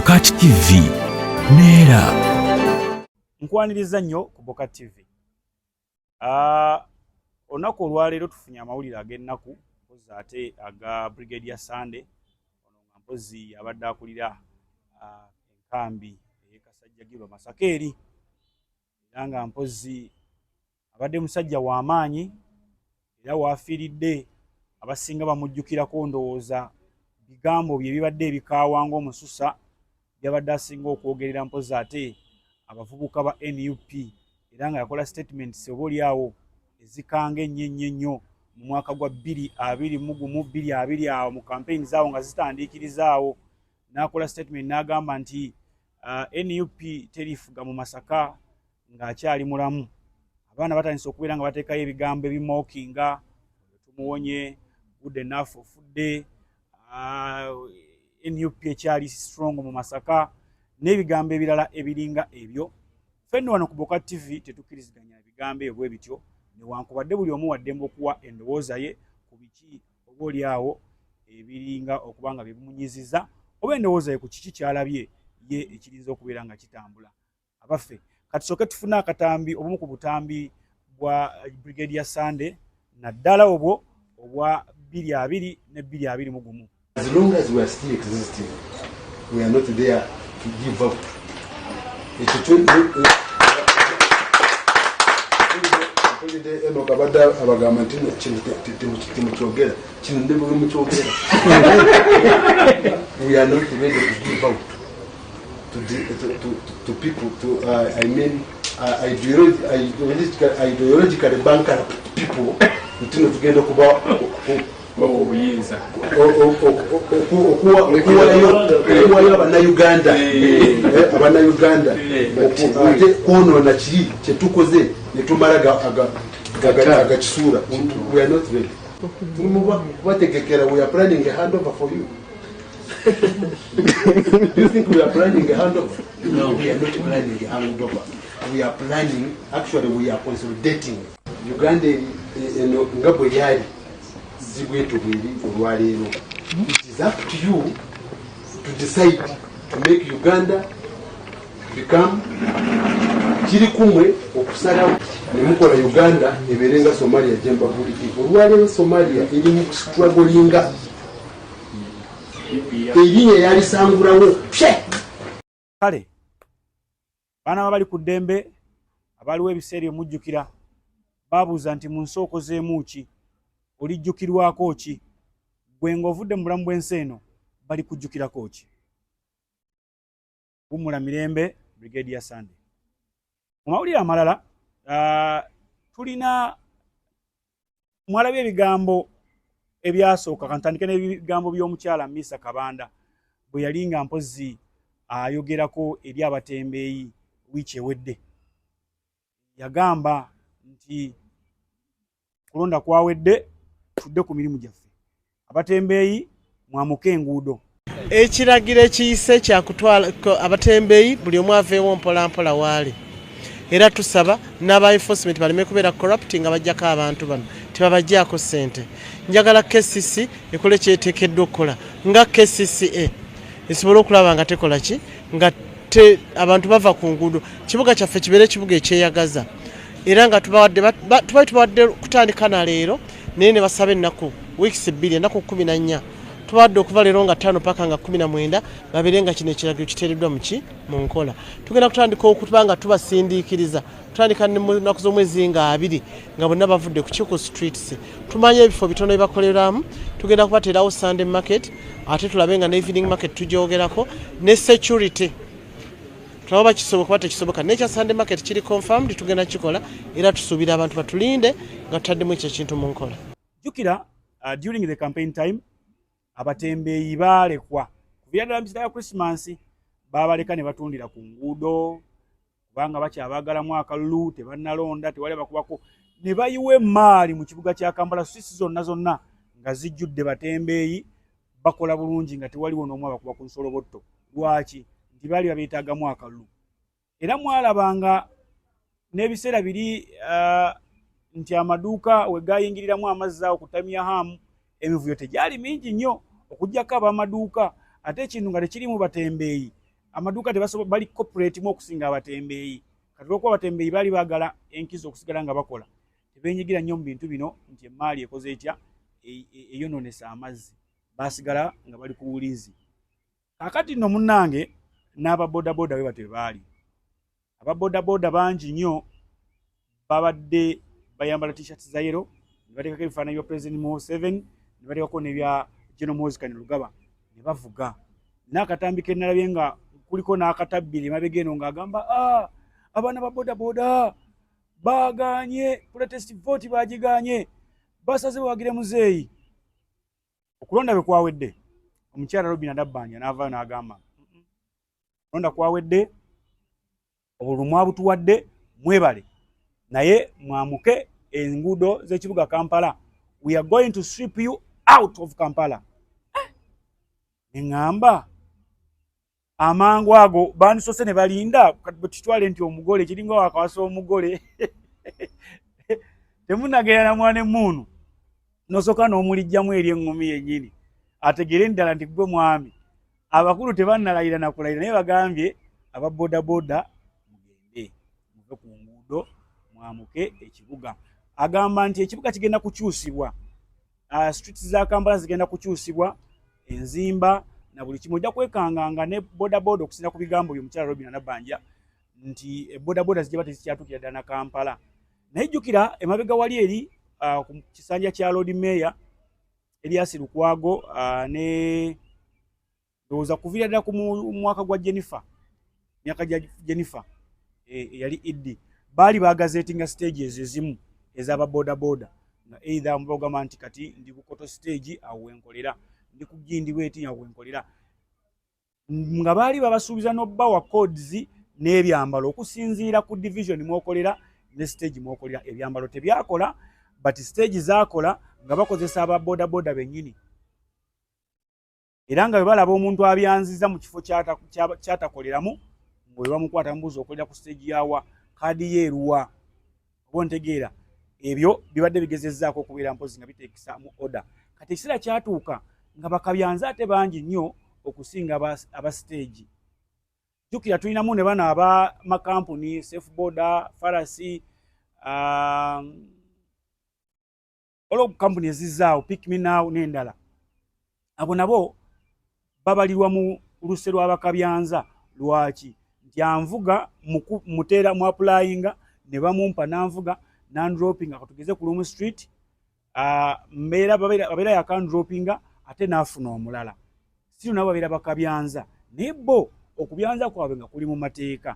Bokat TV neera nkwaniriza nnyo ku Bokat TV. Olunaku olwaleero tufunye amawulire ag'ennaku mpozi ate aga Brigadier Sunday ono nga mpozi abadde akulira enkambi ey'Ekasajjagirwa Masaka eri era nga mpozi abadde musajja w'amaanyi era waafiiridde abasinga bamujjukirako ndowooza bigambo bye bibadde ebikaawa ng'omususa byabadde asinga okwogerera mpozi ate abavubuka ba NUP era nga yakola statements oboolyawo ezikanga ennyo mu mwaka gwa 2021-2020 awo mu campaign zaawo nga zitandiikirizaawo n'akola statement n'agamba nti NUP terifuga mu Masaka ng'akyali mulamu. Abaana batandise okubeera nga bateekayo ebigambo ebimookinga tumuwonye good enough ofudde NUP ekyali strong mu Masaka n'ebigambo ebirala ebiringa ebyo. Fenno wano ku Bokat TV tetukkiriziganya ebigambo ebyo bwe bityo newankubadde buli omu waddembe okuwa endowooza ye ku biki oboolyawo ebiringa okuba nga bimunyiziza oba endowooza ye ku kiki kyalabye ye ekirinza okubeera nga kitambula. Abaffe katusooke tufune akatambi obumu ku butambi bwa Brigadier Sunday naddala obwo obwa 2020 ne 2021. As long as we are still existing, we are not there to give up. We are not ready to give out to people, I mean, ideologically bankrupt people, tugenda kuba obuyinza okuwayo abannayuganda ate kwonoona kiri kyetukoze netumala agakisuula. We are not ready. Kubategekera, we are planning a handover for you. Do you think we are planning a handover? No, we are not planning a handover. We are planning, actually we are consolidating. Uganda nga bwe yali zibwetu bweri olwaleero. It is up to you to decide to make Uganda become kiri kumwe okusalawo nemukola Uganda ebeerenga Somalia jemba buliki. Olwaleero Somalia eri mu strugglinga erinnya yalisangulawo. Kale baana bali ku ddembe abaliwo ebiseera emujjukira babuuza nti mu nsooko zeemu ki olijjukirwako ki gwe ng'ovudde mu bulamu bw'ensi eno bali kujjukirako ki? Wumula mirembe Brigadier Sunday. Mu mawulire amalala tulina mwalabye ebigambo ebyasooka kantandike n'ebigambo by'omukyala Misa Kabanda bwe yali nga mpozi ayogerako eri abatembeeyi wiiki ewedde. Yagamba nti kulonda kwawedde tudde ku mirimu gyaffe, abatembeeyi mwamuke enguudo. Ekiragiro ekiyise kyakutwala abatembeeyi buli omu aveewo mpolampola waali, era tusaba n'aba enforcement baleme kubeera corrupt nga bajjako abantu bano tebabajjaako ssente. Njagala KCC ekole kyeteekeddwa okukola nga KCCA esobole okulaba nga tekola ki nga abantu bava ku nguudo, kibuga kyaffe kibeere ekibuga ekyeyagaza. Era nga tubawadde kutandika na leero naye ne basaba ennaku weeks 2 ennaku 14 tubawadde okuva leero nga 5 paka nga 19 babeere nga kino ekiragiro kiteereddwa mu nkola. Tugenda kutandika okuba nga tubasindiikiriza tutandika ne mu nnaku z'omwezi nga 2 nga bonna bavudde ku Kiku streets. Tumanye ebifo bitono ebibakoleramu, tugenda kubateerawo Sunday market ate tulabe nga ne evening market tugyogerako ne security. Tulaba kisoboka kuba tekisoboka nekya Sunday market kiri confirmed tugenda kikola era tusuubira abantu batulinde nga tutaddemu ekyo ekintu mu nkola. Jukira during the campaign time abatembeeyi baalekwa kubyadala misita ya Christmas baabaleka ne batundira ku nguudo kubanga bakyabaagalamu akalulu tebannalonda tewali bakubako ne bayiwa emaali mu kibuga kya Kampala sisi zonna nga zijjudde batembeeyi bakola bulungi nga tewaliwo n'omu abakuba ku nsolobotto. Lwaki? Nti baali babeetaagamu akalulu. Era mwalabanga n'ebiseera biri nti amaduuka we gaayingiriramu amazzi awo ku Tamia Hamu emivuyo tegyali mingi nnyo okujjako ab'amaduuka ate ekintu nga tekirimu batembeeyi amaduuka bali corporate mu okusinga abatembeeyi kati olwokuba abatembeeyi baali baagala enkizo okusigala nga bakola tebeenyigira nnyo mu bintu bino nti emaali ekoze etya eyonoonesa amazzi baasigala nga bali ku buliizi. Kaakati nno munnange n'ababoodabooda bwe batyo baali ababoodabooda bangi nnyo babadde bayambala t-shirts za yero ne bateekako ebifaananyi bya President Museveni ne bateekako n'ebya General Muhoozi Kainerugaba ne bavuga n'akatambi ke nalabye nga kuliko n'akatabbiri emabega eno ng'agamba abaana ba boodabooda baaganye protest vote baagiganye basaze bawagire muzeeyi. Okulonda bwe kwawedde omukyala Robinah Nabbanja n'avaayo n'agamba okulonda kwawedde obululu mwabutuwadde mwebale naye mwamuke enguudo z'ekibuga Kampala. We are going to sweep you out of Kampala. Neŋŋamba amangu ago bandisose ne balinda kitwale nti omugole kiringa wakawasa omugole temunagera na mwana emmuunu nosooka n'omulijjamu eri eŋŋumi yennyini ategere ddala nti gwe mwami. Abakulu tebannalayira nakulayira naye bagambye ababoodabooda mugende muve ku nguudo mwamuke ekibuga. Agamba nti ekibuga kigenda kukyusibwa, streets za Kampala zigenda kukyusibwa, enzimba na buli kimu. Ojja kwekanganga ne boodabooda okusinza ku bigambo by'omukyala Robinah Nabbanja nti boodabooda zijja tezikyatuukira ddala na Kampala. Naye jjukira emabega wali eri ku kisanja kya Lord Mayor Erias Lukwago ne ndowooza kuviira ddala ku mwaka gwa Jennifer, myaka gya Jennifer yali Idi, baali baagazeetinga stages ezimu ez'ababoodabooda nga either mubagamba nti kati ndi ku Koto stage awo wenkolera, ndi ku Gindi bweti awo wenkolera, nga baali babasuubiza n'obbawa codes n'ebyambalo okusinziira ku division mwokolera ne stage mwokolera. Ebyambalo tebyakola but stage zaakola nga bakozesa ababoodabooda bennyini. Era nga bwe balaba omuntu abyanziza mu kifo kyatakoleramu bwe bamukwata mbuzi okolera ku stage yawa kaadi yeeruwa oba ntegeera. Ebyo bibadde bigezezzaako okubeera mpozi nga biteekisa mu order. Kati ekiseera kyatuuka nga bakabyanza ate bangi nnyo okusinga aba stage. Jjukira tulinamu ne bano abamakampuni Safeboda, Farasi, olwo kampuni ezizzaawo Pick Me Now n'endala. Abo nabo babalirwa mu luse lw'abakabyanza. Lwaki? Nti anvuga muteera mu applyinga ne bamumpa nanvuga nandropinga katugeze ku Lumu Street, babeera yakandropinga ate n'afuna omulala. Siro nabo babeera bakabyanza naye bo okubyanza kwabwe nga kuli mu mateeka.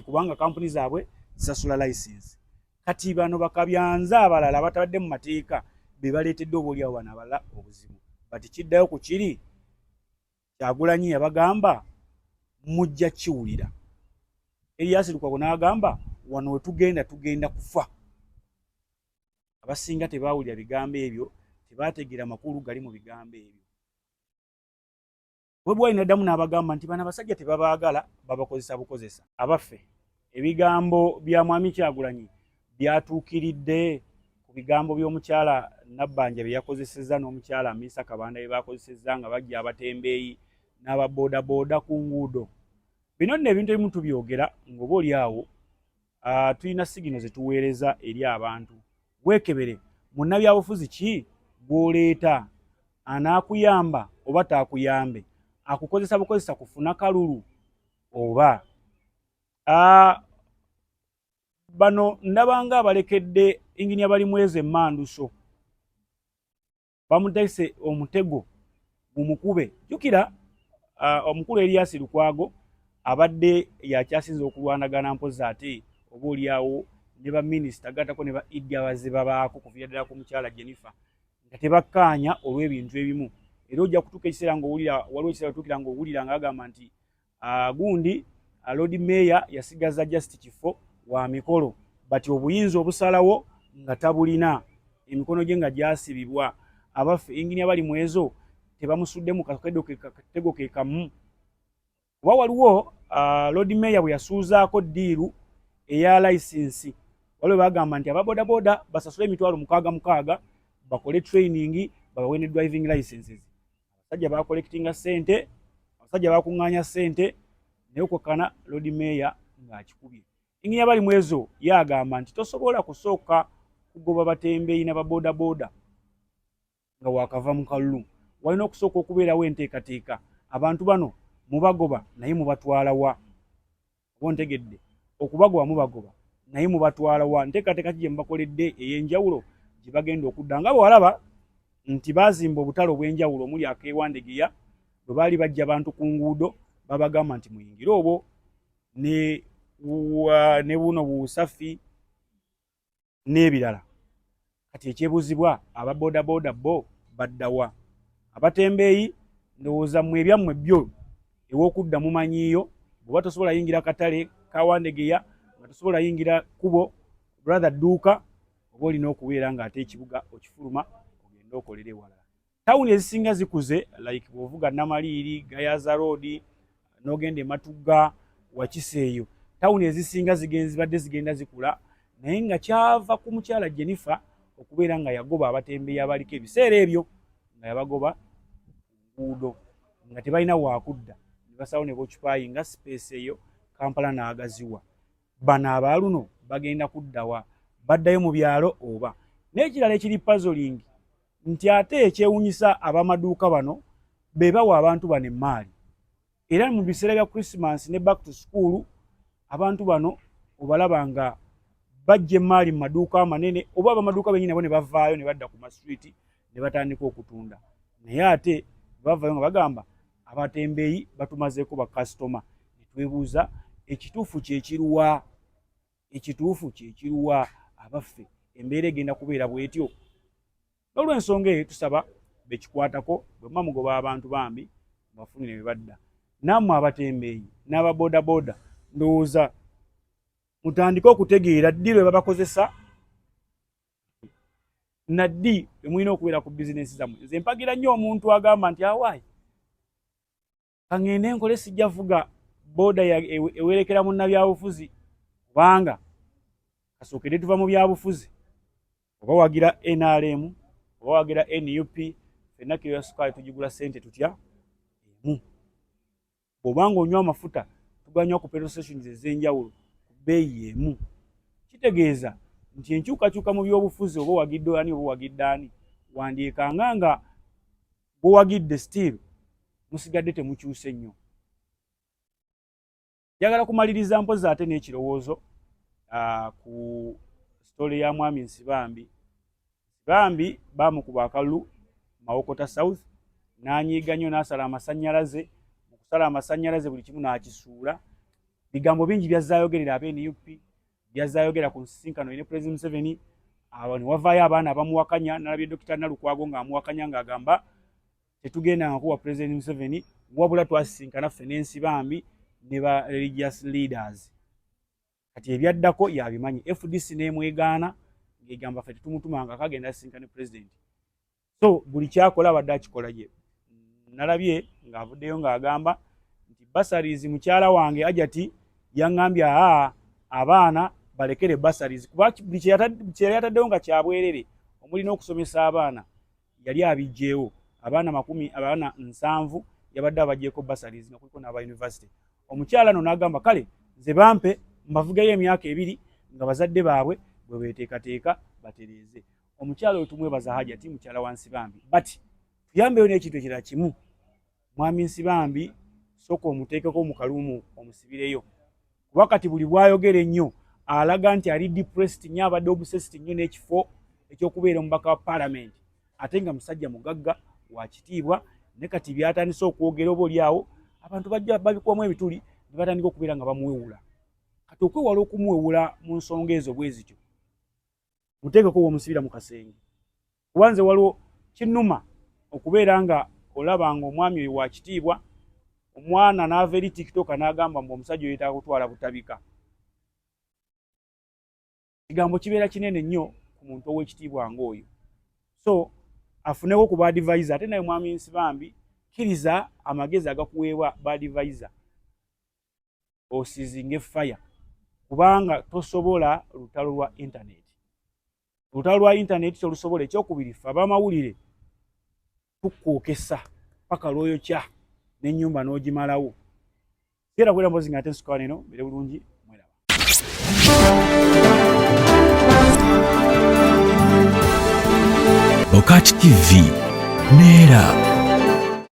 Kubanga kampuni zaabwe zisasula license. Kati bano bakabyanza abalala batabadde mu mateeka be baleetedde oboolyawo bano abalala obuzibu. Bati kiddayo ku kiri Kyagulanyi yabagamba mujja kiwulira. Erias Lukwago n'agamba wano we tugenda kufa. Abasinga tebaawulira bigambo ebyo, tebaategeera makulu gali mu bigambo ebyo. Bwe bwali naddamu n'abagamba nti bano abasajja tebabaagala, babakozesa bukozesa. Abaffe ebigambo bya mwami Kyagulanyi byatuukiridde ku bigambo by'omukyala Nabbanja bye yakozesezza n'omukyala Amisa Kabanda bye baakozesezza nga bajja abatembeeyi n'ababoodabooda ku nguudo. Bino nno ebintu ebimu tubyogera ng'oba oli awo tulina sigino ze tuweereza eri abantu. Weekebere munnabyabufuzi ki gw'oleeta anaakuyamba oba taakuyambe, akukozesa bukozesa kufuna kalulu oba. Bano ndabanga abalekedde Engineer Balimwezi Emmanduso bamuteese omutego mumukube. Jjukira omukulu Erias Lukwago abadde yakyasinza okulwanagana mpozi ate oba oliawo ne baminisita gattako ne ba Idi abaziba baako kuviira ddala ku mukyala Jennifer nga tebakkaanya olw'ebintu ebimu. Era ojja kutuuka ekiseera ng'owulira, waliwo ekiseera tuukira ng'owulira ng'agamba nti gundi Lord Mayor yasigaza just kifo wa mikolo bati obuyinza obusalawo nga tabulina, emikono gye nga gyasibibwa. Abaffe Engineer Balimwezo tebamusudde mu katego ke kamu. Kuba waliwo Lord Mayor bwe yasuuzaako ddiiru eya license, waliwo bagamba nti ababoodabooda basasule $6,600 bakole training babawe ne driving licenses. Abasajja bakollectinga ssente, abasajja bakuŋŋaanya ssente naye okukana Lord Mayor ng'akikubye. Enginya bali mu ezo yagamba nti tosobola kusooka kugoba batembeeyi n'ababooda nga wakava mu kalulu. Walina okusooka okubeerawo enteekateeka. Abantu bano mubagoba naye mubatwala wa? Oba ontegedde? Okubagoba mubagoba naye mubatwala wa? Nteekateeka ki gye mubakoledde ey'enjawulo gye bagenda okudda? Nga bwalaba nti baazimba obutale obw'enjawulo omuli akeewandegeya bwe baali bajja abantu ku nguudo babagamba nti muyingire obwo ne buno busafi n'ebirala. Kati ekyebuuzibwa ababooda bo baddawa? Abatembeeyi ndowooza mmwe ebyammwe byo ew'okudda mumanyiiyo. Bw'oba tosobola yingira katale kawandegeya nga tosobola yingira kubo brother dduuka, oba olina okubeera ng'ate ekibuga okifuluma ogenda okolera ewalala. Tawuni ezisinga zikuze like bw'ovuga Namaliiri, Gayaza Road, n'ogenda e Matugga, Wakiseeyo, tawuni ezisinga zibadde zigenda zikula, naye nga kyava ku mukyala Jennifer okubeera nga yagoba abatembeeyi abaliko ebiseera ebyo nga yabagoba nguudo nga tebalina wakudda, ne basawo ne bookipayinga space eyo Kampala n'agaziwa. Bano abaaluno bagenda kuddawa? Baddayo mu byalo oba? N'ekirala ekiri puzzling nti ate ekyewuunyisa ab'amaduuka bano be bawa abantu bano emmaali. Era mu biseera bya Christmas ne back to school abantu bano obalaba nga bajja emmaali mu maduuka amanene, oba ab'amaduuka bennyini nabo ne bavaayo ne badda ku masituliti ne batandika okutunda. Naye ate bavaayo nga bagamba abatembeeyi batumazeeko bakasitoma. Ne twebuuza ekituufu kyekiruwa? Ekituufu kyekiruwa? Abaffe embeera egenda kubeera bw'etyo. Olw'ensonga eyo tusaba bekikwatako bwe muba mugoba abantu bambi bafunire bye badda. Nammwe abatembeeyi n'ababooda ndowooza mutandike okutegeera ddi lwe babakozesa na ddi lwe mulina okubeera ku bizinensi zammwe. Nze mpagira nnyo omuntu agamba nti awaayi kaŋŋende nkole sijja vuga booda ewerekera munnabyabufuzi, kubanga kasookedde tuva mu byabufuzi oba wagira NRM oba wagira NUP, ffenna kiro ya sukaali tugigula ssente tutya emu. Bw'obanga onywa amafuta tuganywa ku petrol stations ez'enjawulo ku bbeeyi emu. Kitegeeza nti enkyukakyuka mu byobufuzi oba wagidde ani oba wagidde ani, wandyekanga nga bw'owagidde still musigadde temukyuse nnyo. Njagala kumaliriza mpozi ate n'ekirowoozo ku story ya mwami Nsibambi. Nsibambi baamukuba akalulu Mawokota South n'anyiiga nnyo n'asala amasannyalaze. Mu kusala amasannyalaze buli kimu n'akisuula. Bigambo bingi byazzaayogerera ab'e NUP, byazzaayogerera ku nsisinkano ne President Museveni. Awo ne wavaayo abaana abamuwakanya, nalabye Dr. Nalukwago ng'amuwakanya ng'agamba tetugenda nga kuwa President Museveni, wabula twasisinkana ffe n'Ensibambi ne ba religious leaders. Kati ebyaddako yabimanyi. FDC n'emwegaana ng'egamba ffe tetumutumanga kagenda asisinkane President. So buli kyakola abadde akikola ye. Nalabye ng'avuddeyo ng'agamba nti basaries mukyala wange Ajati yaŋŋambye abaana balekere basaries kuba buli kye yataddewo nga kyabwerere omuli n'okusomesa abaana yali abijjeewo. Abaana 7 yabadde abagyeko basaries nga kuliko n'aba university. Omukyala no n'agamba kale nze bampe mbavugeyo emyaka 2 nga bazadde baabwe bwe beeteekateeka batereeze. Omukyala oyo tumwebaza Hajati mukyala wa Nsibambi. But tuyambeyo n'ekintu ekirala kimu. Mwami Nsibambi sooka omuteekeko mu kalumu omusibireyo. Kuba kati buli bw'ayogera ennyo alaga nti ali depressed nnyo, abadde obsessed nnyo n'ekifo eky'okubeera omubaka wa Parliament. Ate nga musajja mugagga wa kitiibwa, ne kati byatandise okwogera oba oliawo abantu bajja babikuwamu ebituli ne batandika okubeera nga bamuwewula. Kati okwewala okumuwewula mu nsonga ezo bwe zityo muteekeko w'omusibira mu kasenge. Kuba nze waliwo kinnuma okubeera nga olaba nga omwami oyo wa kitiibwa, omwana n'ava eri TikTok n'agamba mbu omusajja oyo yeetaaga kutwala butabika. Kigambo kibeera kinene nnyo ku muntu ow'ekitiibwa ng'oyo. So afunewo ku baadvisor. Ate naye mwami Nsibambi kkiriza amagezi agakuweebwa baadvisor osiizinga effaya, kubanga tosobola lutalo lwa internet. Lutalo lwa internet tolusobola. Ekyokubiri ffe ab'amawulire tukwokesa paka lwoyokya n'ennyumba n'ogimalawo. Era kwera mpozi ng'ate ensukwaano eno mbere bulungi mweraba. Okachi TV neera.